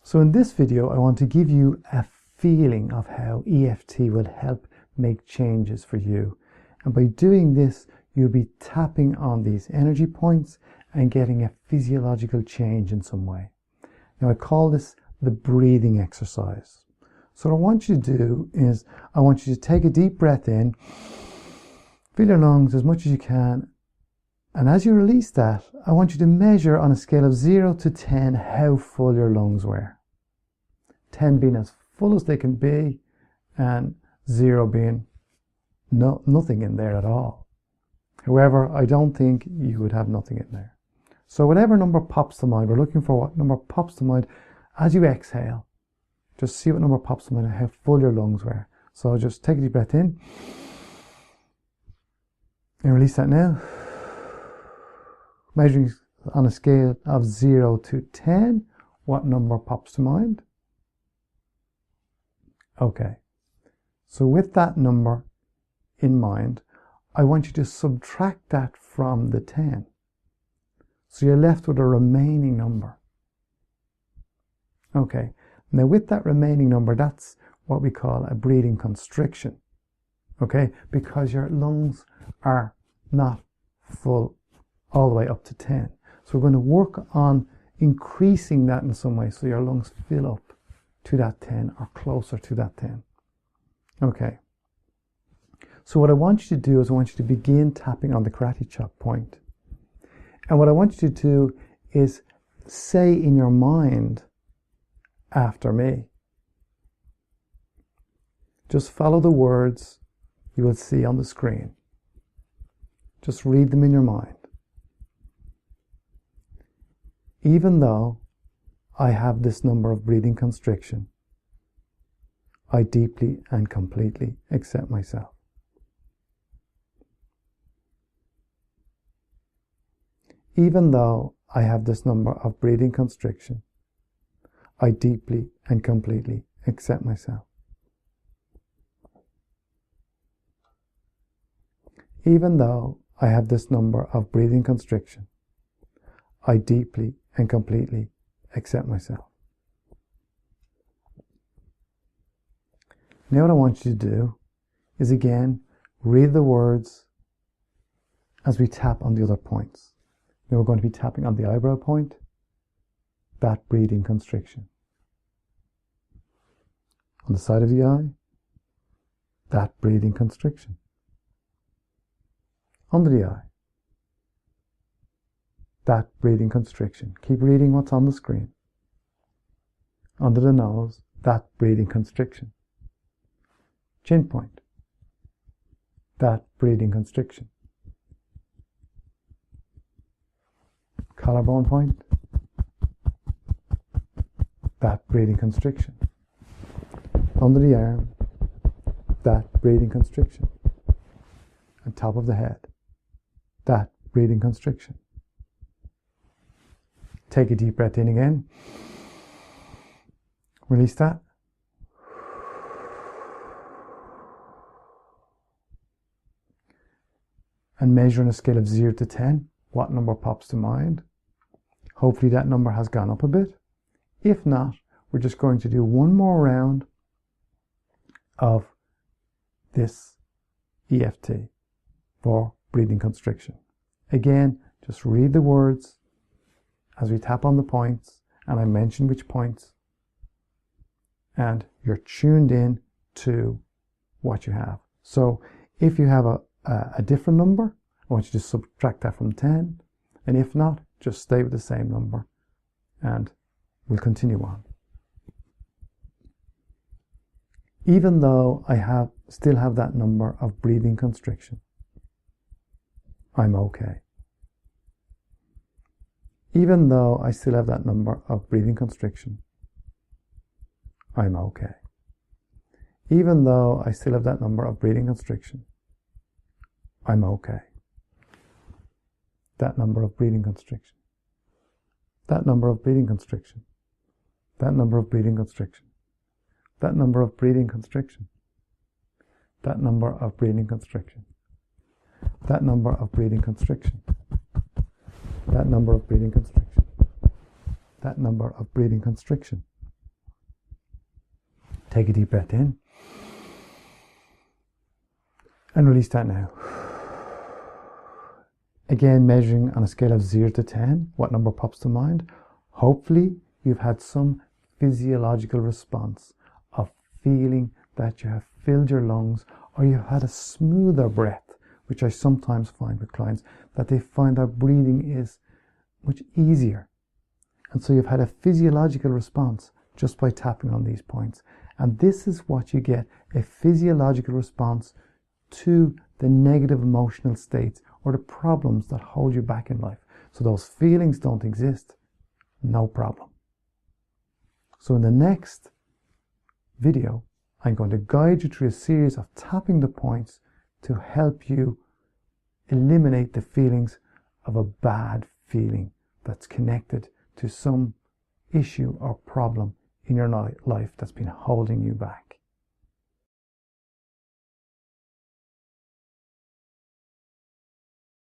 So in this video, I want to give you a feeling of how EFT will help make changes for you. And by doing this, you'll be tapping on these energy points and getting a physiological change in some way. Now I call this the breathing exercise. So what I want you to do is I want you to take a deep breath in, fill your lungs as much as you can, and as you release that, I want you to measure on a scale of 0 to 10 how full your lungs were. 10 being as full as they can be, and 0 being nothing in there at all. However, I don't think you would have nothing in there. So whatever number pops to mind, we're looking for what number pops to mind as you exhale. Just see what number pops to mind and how full your lungs were. So just take a deep breath in and release that now. Measuring on a scale of 0 to 10, what number pops to mind? Okay, so with that number in mind, I want you to subtract that from the 10. So you're left with a remaining number. Okay, now with that remaining number, that's what we call a breathing constriction. Okay, because your lungs are not full all the way up to 10. So we're going to work on increasing that in some way so your lungs fill up to that 10 or closer to that 10. Okay. So what I want you to do is I want you to begin tapping on the karate chop point. And what I want you to do is say in your mind after me. Just follow the words you will see on the screen. Just read them in your mind. Even though I have this number of breathing constriction, I deeply and completely accept myself. Even though I have this number of breathing constriction, I deeply and completely accept myself. Even though I have this number of breathing constriction, I deeply and completely accept myself. Now what I want you to do is again read the words as we tap on the other points. Now we're going to be tapping on the eyebrow point, that breathing constriction. On the side of the eye, that breathing constriction. Under the eye, that breathing constriction. Keep reading what's on the screen. Under the nose, that breathing constriction. Chin point, that breathing constriction. Collarbone point, that breathing constriction. Under the arm, that breathing constriction. On top of the head, that breathing constriction. Take a deep breath in again. Release that. And measure on a scale of 0 to 10, what number pops to mind. Hopefully that number has gone up a bit. If not, we're just going to do one more round of this EFT for breathing constriction. Again, just read the words as we tap on the points, and I mention which points, and you're tuned in to what you have. So if you have a different number, I want you to subtract that from 10, and if not, just stay with the same number, and we'll continue on. Even though I still have that number of breathing constriction, I'm okay. Even though I still have that number of breathing constriction, I'm okay. Even though I still have that number of breathing constriction, I'm okay. That number of breathing constriction. That number of breathing constriction. That number of breathing constriction. That number of breathing constriction. That number of breathing constriction. That number of breathing constriction. That number of breathing constriction. That number of breathing constriction. Take a deep breath in. And release that now. Again, measuring on a scale of 0 to 10, what number pops to mind? Hopefully, you've had some physiological response of feeling that you have filled your lungs, or you've had a smoother breath, which I sometimes find with clients, that they find their breathing is much easier. And so you've had a physiological response just by tapping on these points. And this is what you get, a physiological response to the negative emotional states or the problems that hold you back in life. So those feelings don't exist, no problem. So in the next video, I'm going to guide you through a series of tapping the points to help you eliminate the feelings of a bad feeling that's connected to some issue or problem in your life that's been holding you back.